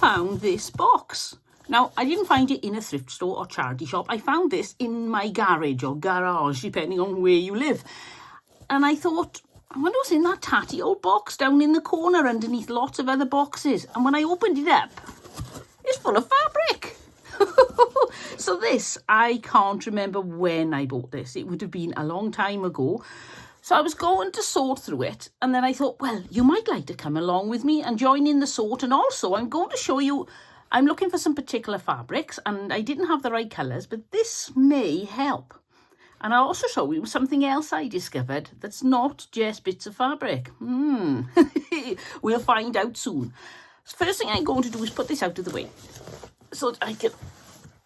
found this box. Now, I didn't find it in a thrift store or charity shop. I found this in my garage or garage, depending on where you live. And I thought, I wonder what's in that tatty old box down in the corner underneath lots of other boxes. And when I opened it up, it's full of fabric. So this, I can't remember when I bought this. It would have been a long time ago. So I was going to sort through it, and then I thought, well, you might like to come along with me and join in the sort. And also, I'm going to show you, I'm looking for some particular fabrics, and I didn't have the right colours, but this may help. And I'll also show you something else I discovered that's not just bits of fabric. We'll find out soon. First thing I'm going to do is put this out of the way so that I can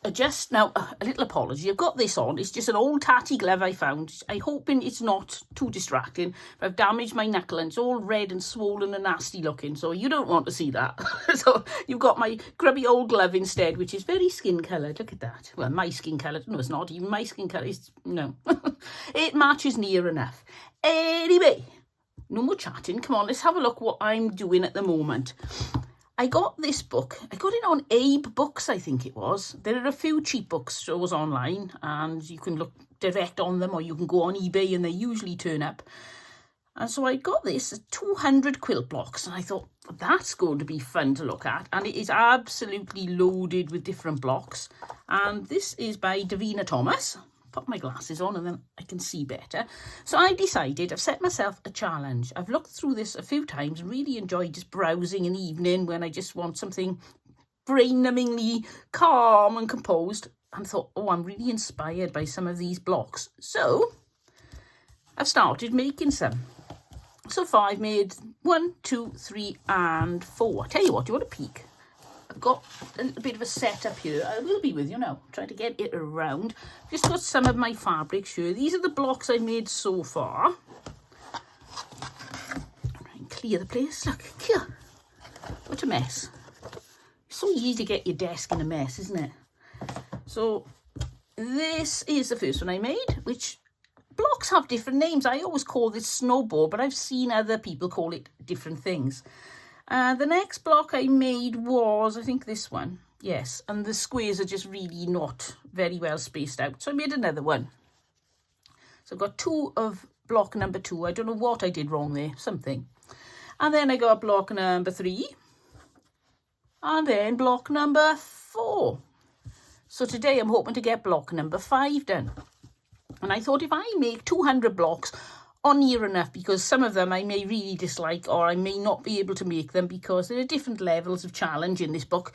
adjust. Now, a little apology. I've got this on. It's just an old tatty glove I found. I'm hoping it's not too distracting. But I've damaged my knuckle and it's all red and swollen and nasty looking. So you don't want to see that. So you've got my grubby old glove instead, which is very skin coloured. Look at that. Well, my skin coloured. No, it's not even my skin colour. No. It matches near enough. Anyway, no more chatting. Come on, let's have a look what I'm doing at the moment. I got this book. I got it on Abe Books, I think it was. There are a few cheap bookstores online and you can look direct on them or you can go on eBay and they usually turn up. And so I got this, 200 quilt blocks, and I thought, that's going to be fun to look at. And it is absolutely loaded with different blocks. And this is by Davina Thomas. Put my glasses on and then I can see better. So I decided, I've set myself a challenge. I've looked through this a few times and really enjoyed just browsing an evening when I just want something brain-numbingly calm and composed, and thought, oh, I'm really inspired by some of these blocks. So I've started making some. So far I've made 1, 2, 3 and 4. I tell you what, do you want a peek? I've got a little bit of a setup here. I will be with you now. Trying to get it around. Just got some of my fabrics here. These are the blocks I made so far. Try and clear the place. Look, here. What a mess. It's so easy to get your desk in a mess, isn't it? So this is the first one I made, which blocks have different names. I always call this snowball, but I've seen other people call it different things. The next block I made was, I think this one. Yes, and the squares are just really not very well spaced out. So I made another one. So I've got 2 of block number 2. I don't know what I did wrong there, something. And then I got block number 3. And then block number 4. So today I'm hoping to get block number 5 done. And I thought if I make 200 blocks, or near enough, because some of them I may really dislike or I may not be able to make them because there are different levels of challenge in this book,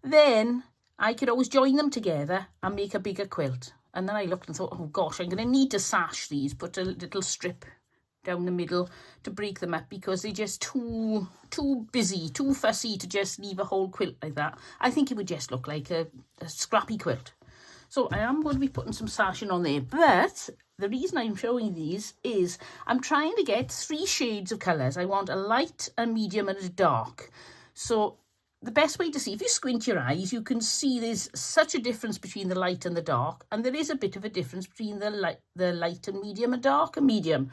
then I could always join them together and make a bigger quilt. And then I looked and thought, oh gosh, I'm going to need to sash these, put a little strip down the middle to break them up because they're just too busy, too fussy to just leave a whole quilt like that. I think it would just look like a scrappy quilt. So I am going to be putting some sashing on there, but the reason I'm showing these is I'm trying to get 3 shades of colours. I want a light, a medium and a dark. So the best way to see, if you squint your eyes, you can see there's such a difference between the light and the dark. And there is a bit of a difference between the light and medium and dark and medium.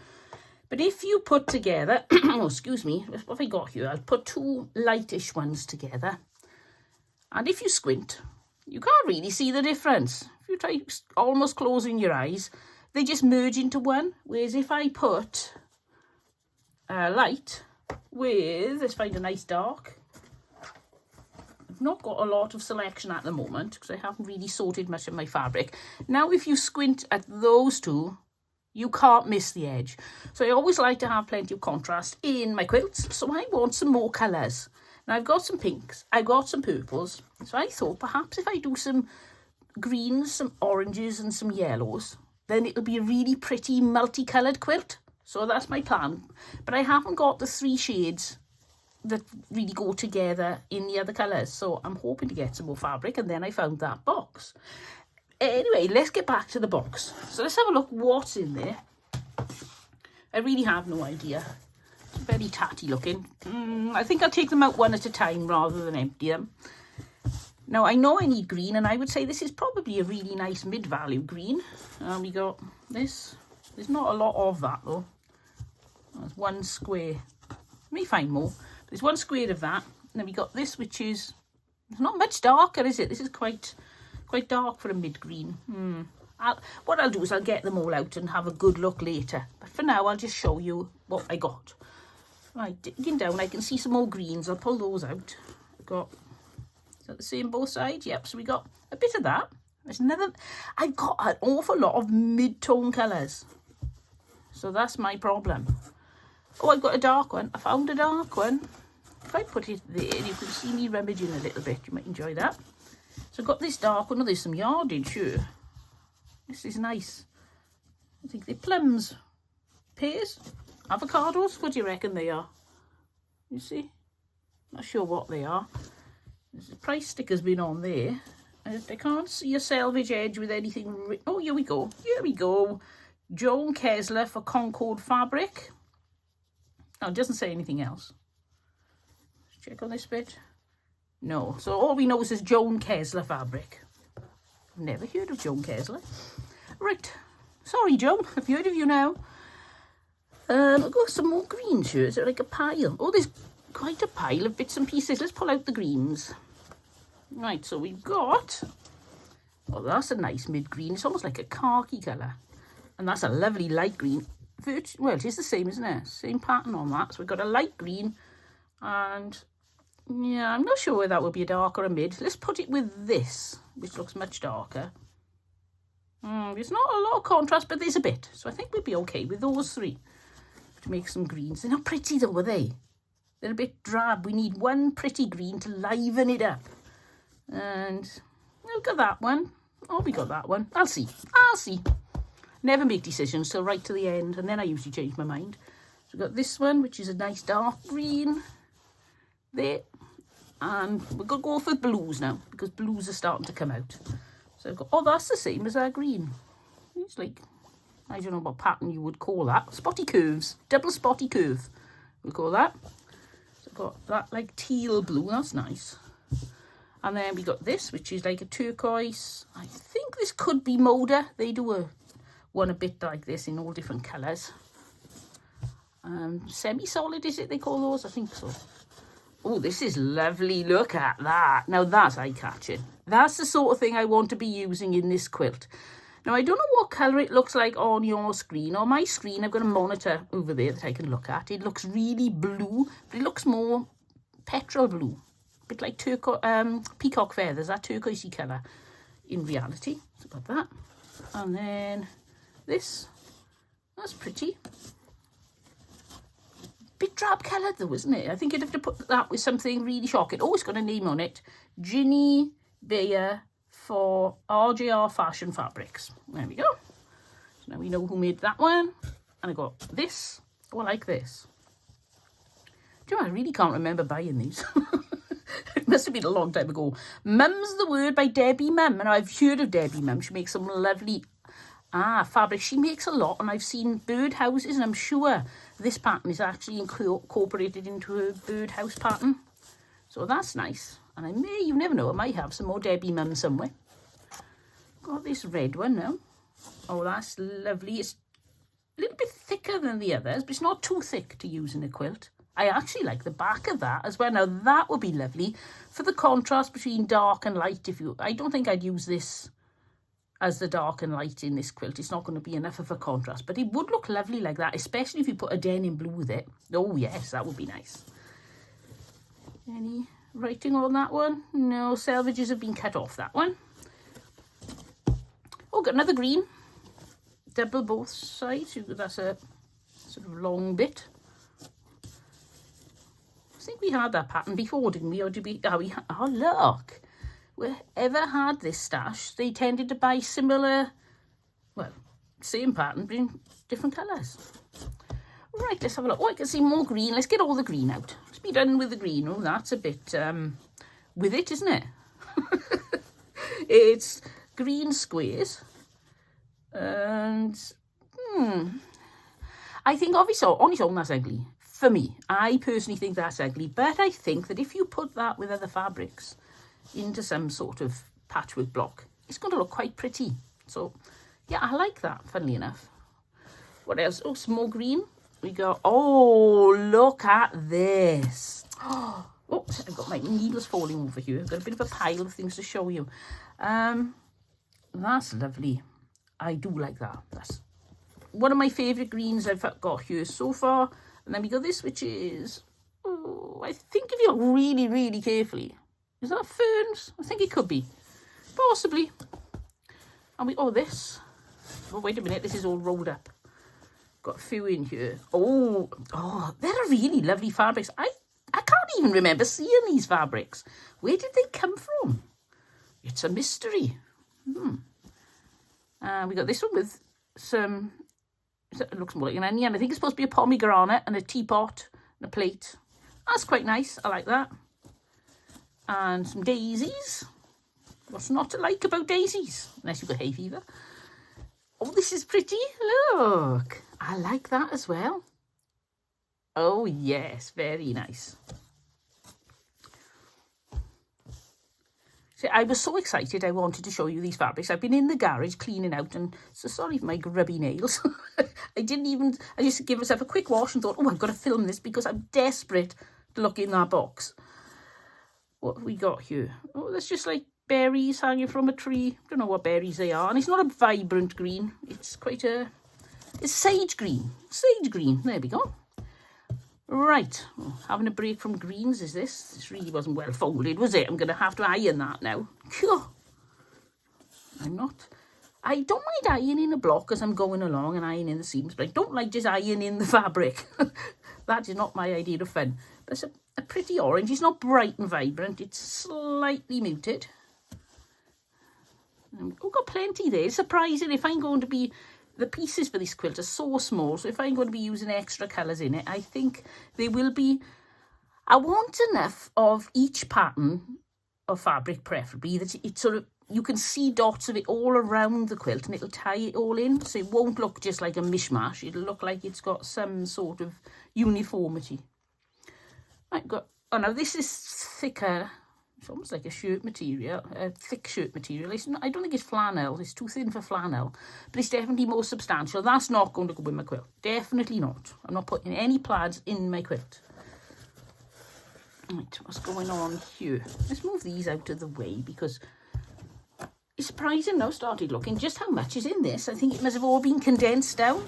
But if you put together, oh, excuse me, what have I got here? I'll put 2 lightish ones together. And if you squint, you can't really see the difference. If you try almost closing your eyes, they just merge into one. Whereas if I put a light with, let's find a nice dark. I've not got a lot of selection at the moment because I haven't really sorted much of my fabric. Now if you squint at those 2, you can't miss the edge. So I always like to have plenty of contrast in my quilts. So I want some more colours. Now I've got some pinks, I've got some purples. So I thought perhaps if I do some greens, some oranges and some yellows, then it'll be a really pretty multicoloured quilt. So that's my plan. But I haven't got the 3 shades that really go together in the other colours. So I'm hoping to get some more fabric, and then I found that box. Anyway, let's get back to the box. So let's have a look what's in there. I really have no idea. It's very tatty looking. I think I'll take them out one at a time rather than empty them. Now, I know I need green, and I would say this is probably a really nice mid-value green. We got this. There's not a lot of that, though. There's 1 square. May find more. There's 1 square of that. And then we got this, which is It's not much darker, is it? This is quite dark for a mid-green. What I'll do is I'll get them all out and have a good look later. But for now, I'll just show you what I got. Right, digging down, I can see some more greens. I'll pull those out. I've got, is that the same both sides? Yep, so we got a bit of that. There's another, I've got an awful lot of mid-tone colours. So that's my problem. Oh, I've got a dark one. I found a dark one. If I put it there, you can see me rummaging a little bit. You might enjoy that. So I've got this dark one. Oh, there's some yardage here. This is nice. I think they're plums. Pears? Avocados? What do you reckon they are? You see? Not sure what they are. There's a price sticker's been on there. I can't see a selvage edge with anything. Oh, here we go. Here we go. Joan Kessler for Concord Fabric. Oh, it doesn't say anything else. Let's check on this bit. No. So all we know is this Joan Kessler fabric. I've never heard of Joan Kessler. Right. Sorry, Joan. I've heard of you now. I've got some more greens here. Is it like a pile? Oh, there's quite a pile of bits and pieces. Let's pull out the greens. Right, so we've got... Oh, that's a nice mid-green. It's almost like a khaki colour. And that's a lovely light green. Well, it is the same, isn't it? Same pattern on that. So we've got a light green. And, yeah, I'm not sure whether that would be a dark or a mid. Let's put it with this, which looks much darker. There's not a lot of contrast, but there's a bit. So I think we'd be okay with those three to make some greens. They're not pretty, though, are they? They're a bit drab. We need one pretty green to liven it up. And we've got that one. Oh, we got that one. I'll see. Never make decisions till right to the end, and then I usually change my mind. So we've got this one, which is a nice dark green. There. And we're going to go for blues now, because blues are starting to come out. So I've got, oh, that's the same as our green. It's like, I don't know what pattern you would call that. Spotty curves. Double spotty curve, we'll call that. So I've got that like teal blue. That's nice. And then we got this, which is like a turquoise. I think this could be Moda. They do one a bit like this in all different colours. Semi-solid, is it they call those? I think so. Oh, this is lovely. Look at that. Now that's eye-catching. That's the sort of thing I want to be using in this quilt. Now, I don't know what colour it looks like on your screen. On my screen, I've got a monitor over there that I can look at. It looks really blue, but it looks more petrol blue. A bit like peacock feathers, that turquoisey colour in reality. So got that. And then this. That's pretty. Bit drab coloured though, isn't it? I think you'd have to put that with something really shocking. Oh, it's got a name on it. Ginny Bayer for RJR Fashion Fabrics. There we go. So now we know who made that one. And I got this. Oh, I like this. Do you know, I really can't remember buying these. It must have been a long time ago. Mum's the Word by Debbie Mum. And I've heard of Debbie Mum. She makes some lovely fabric. She makes a lot. And I've seen birdhouses. And I'm sure this pattern is actually incorporated into a birdhouse pattern. So that's nice. And I may, you never know, I might have some more Debbie Mum somewhere. Got this red one now. Oh, that's lovely. It's a little bit thicker than the others, but it's not too thick to use in a quilt. I actually like the back of that as well. Now, that would be lovely for the contrast between dark and light. I don't think I'd use this as the dark and light in this quilt. It's not going to be enough of a contrast, but it would look lovely like that, especially if you put a denim blue with it. Oh, yes, that would be nice. Any writing on that one? No, selvages have been cut off that one. Oh, got another green. Double both sides. That's a sort of long bit. I think we had that pattern before, didn't we? Or did we? Oh, look. Whoever had this stash, they tended to buy similar, well, same pattern, but in different colours. Right, let's have a look. Oh, I can see more green. Let's get all the green out. Let's be done with the green. Oh, that's a bit with it, isn't it? It's green squares. And, I think obviously on its own that's ugly. For me, I personally think that's ugly. But I think that if you put that with other fabrics into some sort of patchwork block, it's going to look quite pretty. So, yeah, I like that, funnily enough. What else? Oh, some more green. We go, oh, look at this. Oh, I've got My needle's falling over here. I've got a bit of a pile of things to show you. That's lovely. I do like that. That's one of my favourite greens I've got here so far. And then we got this, which is, oh, I think if you look really, really carefully, is that ferns? I think it could be. Possibly. And we, oh, this. Oh, wait a minute, this is all rolled up. Got a few in here. Oh, they're really lovely fabrics. I can't even remember seeing these fabrics. Where did they come from? It's a mystery. We got this one with some, it looks more like an onion. I think it's supposed to be a pomegranate and a teapot and a plate. That's quite nice. I like that. And some daisies. What's not to like about daisies? Unless you've got hay fever. Oh, this is pretty. Look. I like that as well. Oh, yes. Very nice. See, I was so excited I wanted to show you these fabrics. I've been in the garage cleaning out and so sorry for my grubby nails. I just gave myself a quick wash and thought, oh, I've got to film this because I'm desperate to look in that box. What have we got here? Oh, that's just like berries hanging from a tree. Don't know what berries they are. And it's not a vibrant green. It's quite a... It's sage green. Sage green. There we go. Right. Oh, having a break from greens is this. This really wasn't well folded, was it? I'm going to have to iron that now. I don't mind ironing a block as I'm going along and ironing the seams, but I don't like just ironing the fabric. That is not my idea of fun. But it's a pretty orange. It's not bright and vibrant. It's slightly muted. Oh, got plenty there. It's surprising if I'm going to be... The pieces for this quilt are so small, so if I'm going to be using extra colours in it, I think they will be... I want enough of each pattern of fabric, preferably, that it's sort of... You can see dots of it all around the quilt and it'll tie it all in, so it won't look just like a mishmash. It'll look like it's got some sort of uniformity. I've got... Oh, now this is thicker... It's almost like a shirt material, a thick shirt material. I don't think it's flannel. It's too thin for flannel. But it's definitely more substantial. That's not going to go in my quilt. Definitely not. I'm not putting any plaids in my quilt. Right, what's going on here? Let's move these out of the way because it's surprising now. Started looking just how much is in this. I think it must have all been condensed down.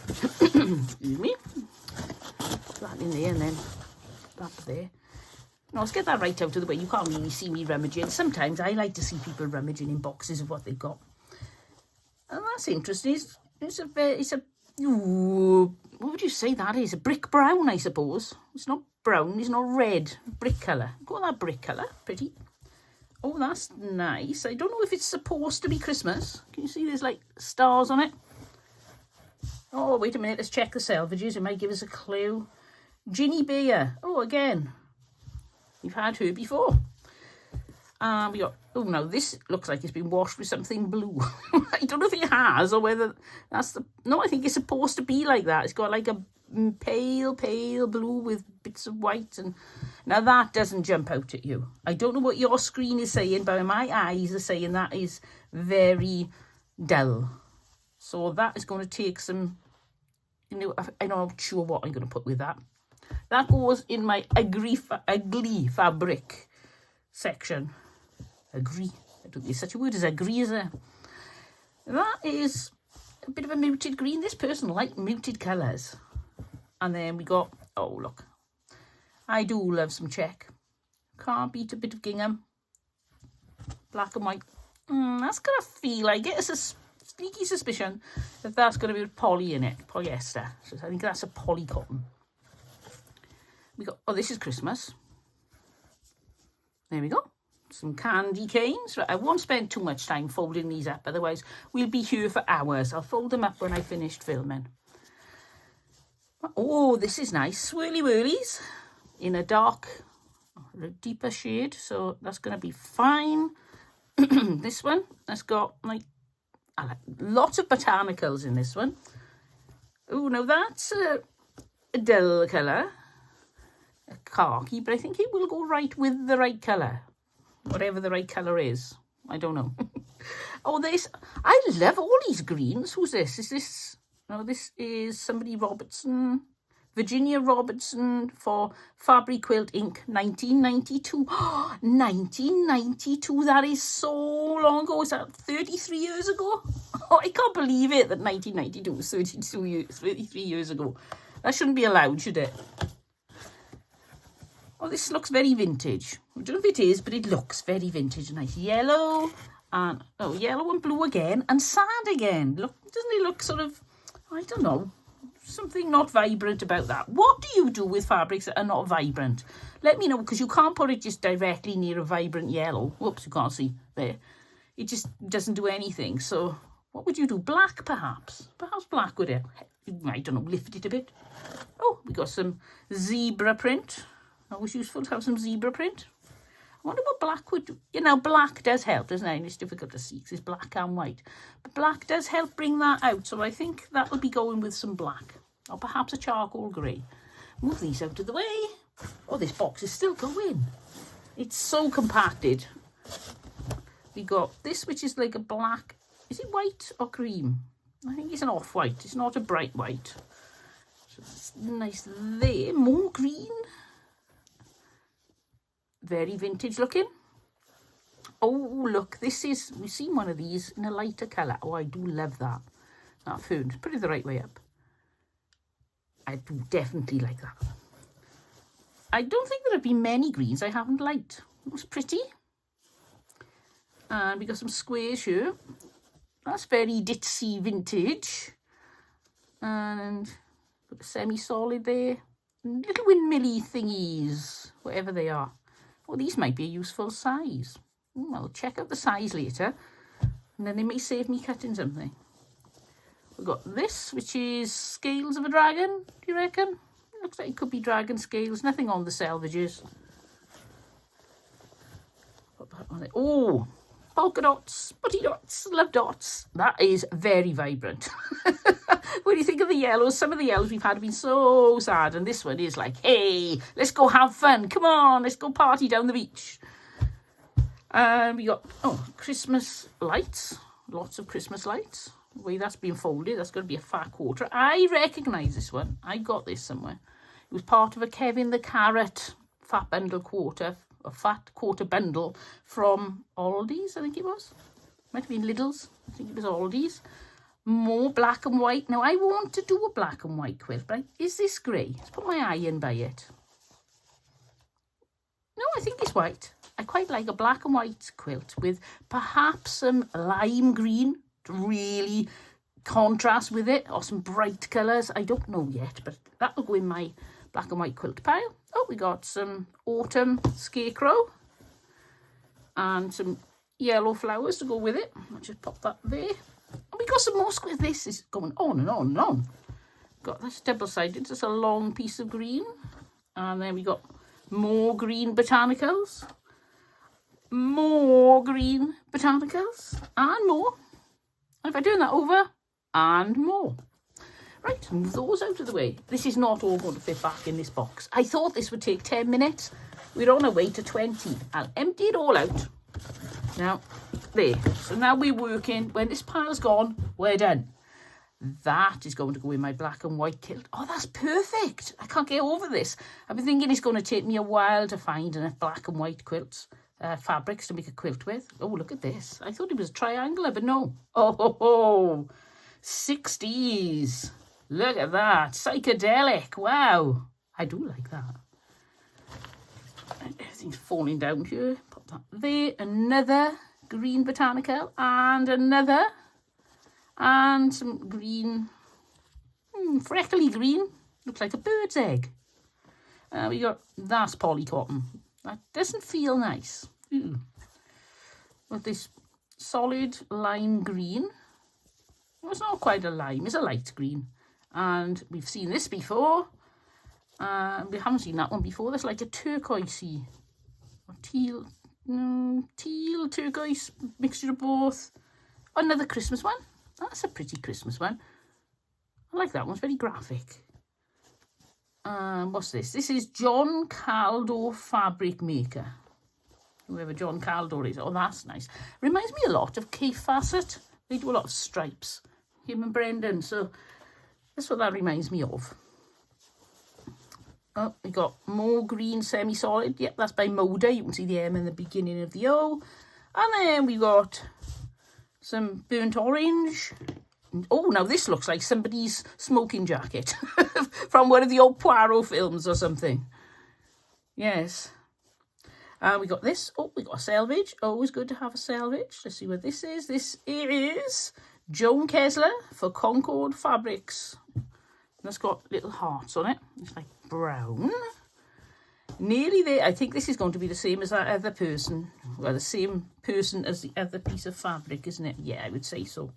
Excuse me. Put that in there and then that there. No, let's get that right out of the way. You can't really see me rummaging. Sometimes I like to see people rummaging in boxes of what they've got. And that's interesting. Ooh, what would you say that is? A brick brown, I suppose. It's not brown, it's not red. Brick colour. Got that brick colour. Pretty. Oh, that's nice. I don't know if it's supposed to be Christmas. Can you see there's like stars on it? Oh, wait a minute. Let's check the selvages. It might give us a clue. Ginny Bear. Oh, again. We've had her before. We got, oh no, this looks like it's been washed with something blue. I don't know if it has or whether that's the, no, I think it's supposed to be like that. It's got like a pale blue with bits of white. And now that doesn't jump out at you. I don't know what your screen is saying, but my eyes are saying that is very dull. So that is going to take some, you know, I'm not sure what I'm going to put with that. That goes in my ugly fabric section. Agree. I don't think there's such a word as agree, is there? That is a bit of a muted green. This person likes muted colours. And then we got, oh, look. I do love some check. Can't beat a bit of gingham. Black and white. That's going to feel like it. It's a sneaky suspicion that that's going to be poly in it. Polyester. So I think that's a poly cotton. We got, oh, this is Christmas. There we go. Some candy canes. Right, I won't spend too much time folding these up, otherwise we'll be here for hours. I'll fold them up when I finished filming. Oh, this is nice. Swirly whirlies in a dark, a deeper shade, so that's going to be fine. This one, that's got like lots of botanicals in this one. Oh, no, that's a dull colour. A khaki, but I think it will go right with the right colour. Whatever the right colour is. I don't know. Oh, this. I love all these greens. Who's this? Is this... No, this is somebody Robertson. Virginia Robertson for Fabric Quilt Inc. 1992. 1992, that is so long ago. Is that 33 years ago? Oh, I can't believe it that 1992 was 33 years ago. That shouldn't be allowed, should it? Oh, this looks very vintage. I don't know if it is, but it looks very vintage. Nice yellow and yellow and blue again and sand again. Look, doesn't it look sort of, I don't know, something not vibrant about that. What do you do with fabrics that are not vibrant? Let me know, because you can't put it just directly near a vibrant yellow. Whoops, you can't see there. It just doesn't do anything. So what would you do? Black, perhaps? Perhaps black would, I don't know, lift it a bit. Oh, we got some zebra print. Always useful to have some zebra print. I wonder what black would do. You know, black does help, doesn't it? And it's difficult to see because it's black and white. But black does help bring that out. So I think that will be going with some black. Or perhaps a charcoal grey. Move these out of the way. Oh, this box is still going. It's so compacted. We got this, which is like a black. Is it white or cream? I think it's an off-white. It's not a bright white. So it's nice there. More green. Very vintage looking. Oh, look, this is, we've seen one of these in a lighter colour. Oh, I do love that. That fern, put it the right way up. I do definitely like that. I don't think there have been many greens I haven't liked. It was pretty. And we got some squares here. That's very ditzy vintage. And got a semi-solid there. Little windmilly thingies, whatever they are. Oh, these might be a useful size. I'll check out the size later. And then they may save me cutting something. We've got this, which is scales of a dragon, do you reckon? Looks like it could be dragon scales. Nothing on the selvages. Put that on there. Oh, polka dots, putty dots, love dots. That is very vibrant. When you think of the yellows, some of the yellows we've had have been so sad. And this one is like, hey, let's go have fun. Come on, let's go party down the beach. And we got, Christmas lights. Lots of Christmas lights. The way that's been folded, that's going to be a fat quarter. I recognise this one. I got this somewhere. It was part of a Kevin the Carrot fat bundle quarter, a fat quarter bundle from Aldi's, I think it was. Might have been Lidl's. I think it was Aldi's. More black and white. Now, I want to do a black and white quilt, but is this grey? Let's put my eye in by it. No, I think it's white. I quite like a black and white quilt with perhaps some lime green to really contrast with it, or some bright colours. I don't know yet, but that will go in my black and white quilt pile. Oh, we got some autumn scarecrow and some yellow flowers to go with it. I'll just pop that there. And we got some more squares. This is going on and on and on. Got this double-sided, just a long piece of green. And then we got more green botanicals. More green botanicals. And more. And if I turn that over, and more. Right, move those out of the way. This is not all going to fit back in this box. I thought this would take 10 minutes. We're on our way to 20. I'll empty it all out. Now, there. So now we're working. When this pile's gone, we're done. That is going to go in my black and white quilt. Oh, that's perfect. I can't get over this. I've been thinking it's going to take me a while to find enough black and white quilts, fabrics to make a quilt with. Oh, look at this. I thought it was triangular, but no. Oh, 60s. Look at that. Psychedelic. Wow. I do like that. Everything's falling down here. Put that there. Another green botanical. And another. And some green. Freckly green. Looks like a bird's egg. We got, that's polycotton. That doesn't feel nice. Ooh. With this solid lime green. Well, it's not quite a lime. It's a light green. And we've seen this before. We haven't seen that one before. That's like a turquoisey, or teal, turquoise, mixture of both. Another Christmas one. That's a pretty Christmas one. I like that one. It's very graphic. What's this? This is John Caldor Fabric Maker. Whoever John Caldor is. Oh, that's nice. Reminds me a lot of Kay Fassett. They do a lot of stripes. Him and Brendan. So that's what that reminds me of. Oh, we got more green semi-solid. Yep, that's by Moda. You can see the M in the beginning of the O. And then we got some burnt orange. Oh, now this looks like somebody's smoking jacket from one of the old Poirot films or something. Yes. We got this. Oh, we got a selvage. Always good to have a selvage. Let's see what this is. This is Joan Kessler for Concord Fabrics. And it's got little hearts on it. It's like brown. Nearly there. I think this is going to be the same as that other person. Well, the same person as the other piece of fabric, isn't it? Yeah, I would say so.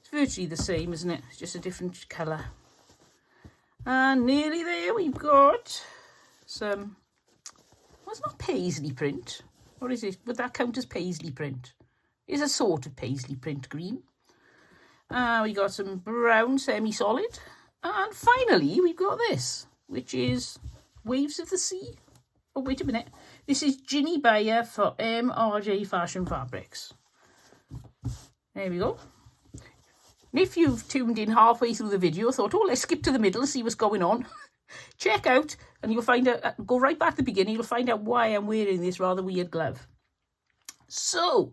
It's virtually the same, isn't it? It's just a different colour. And nearly there we've got some... Well, it's not paisley print. What is it? Would that count as paisley print? It's a sort of paisley print green. We got some brown semi-solid. And finally, we've got this, which is Waves of the Sea. Oh, wait a minute. This is Ginny Bayer for MRJ Fashion Fabrics. There we go. And if you've tuned in halfway through the video, thought, oh, let's skip to the middle and see what's going on. Check out, and you'll find out, go right back to the beginning, you'll find out why I'm wearing this rather weird glove. So,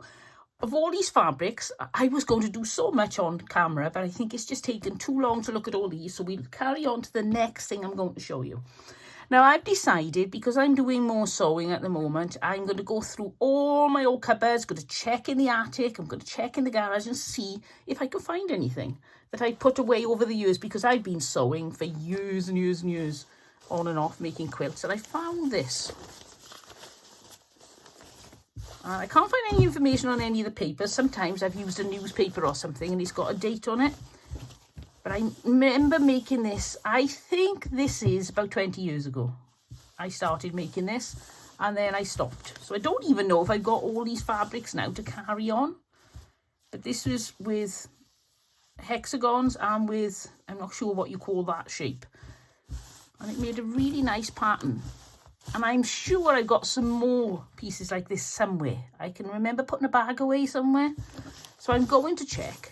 of all these fabrics, I was going to do so much on camera, but I think it's just taken too long to look at all these, so we'll carry on to the next thing I'm going to show you. Now, I've decided, because I'm doing more sewing at the moment, I'm going to go through all my old cupboards, going to check in the attic, I'm going to check in the garage and see if I can find anything that I put away over the years, because I've been sewing for years and years and years, on and off, making quilts, and I found this. I can't find any information on any of the papers. Sometimes I've used a newspaper or something and it's got a date on it. But I remember making this, I think this is about 20 years ago. I started making this and then I stopped. So I don't even know if I've got all these fabrics now to carry on. But this was with hexagons and with, I'm not sure what you call that shape. And it made a really nice pattern. And I'm sure I got some more pieces like this somewhere. I can remember putting a bag away somewhere. So I'm going to check.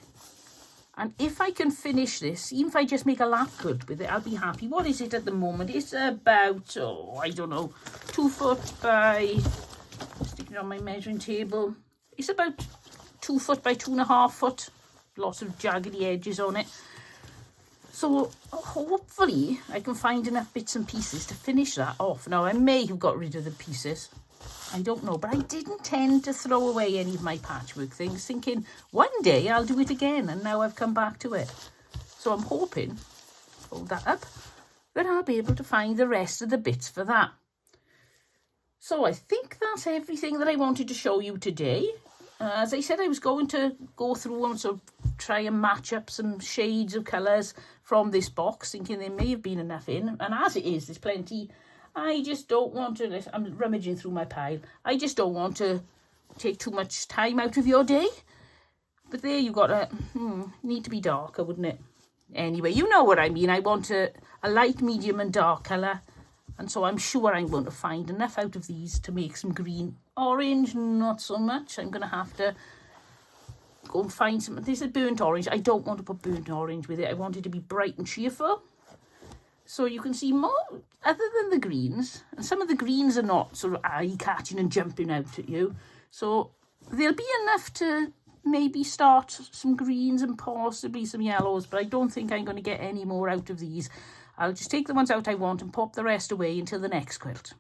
And if I can finish this, even if I just make a lap good with it, I'll be happy. What is it at the moment? It's about, oh, I don't know, 2 foot by, stick it on my measuring table. It's about 2 foot by 2.5 foot. Lots of jaggedy edges on it. So hopefully I can find enough bits and pieces to finish that off. Now, I may have got rid of the pieces. I don't know. But I didn't tend to throw away any of my patchwork things, thinking one day I'll do it again. And now I've come back to it. So I'm hoping, hold that up, that I'll be able to find the rest of the bits for that. So I think that's everything that I wanted to show you today. As I said, I was going to go through and sort of try and match up some shades of colours from this box, thinking there may have been enough in. And as it is, there's plenty. I just don't want to, I'm rummaging through my pile. I just don't want to take too much time out of your day. But there you've got a, need to be darker, wouldn't it? Anyway, you know what I mean. I want a light, medium and dark colour. And so I'm sure I'm going to find enough out of these to make some green. Orange, not so much. I'm going to have to go and find some. This is burnt orange. I don't want to put burnt orange with it. I want it to be bright and cheerful. So you can see more, other than the greens. And some of the greens are not sort of eye-catching and jumping out at you. So there'll be enough to maybe start some greens and possibly some yellows. But I don't think I'm going to get any more out of these. I'll just take the ones out I want and pop the rest away until the next quilt.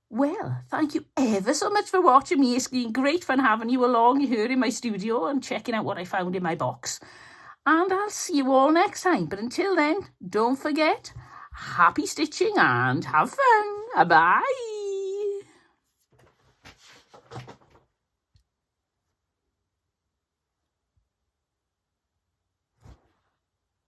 Well, thank you ever so much for watching me. It's been great fun having you along here in my studio and checking out what I found in my box. And I'll see you all next time. But until then, don't forget, happy stitching and have fun. Bye.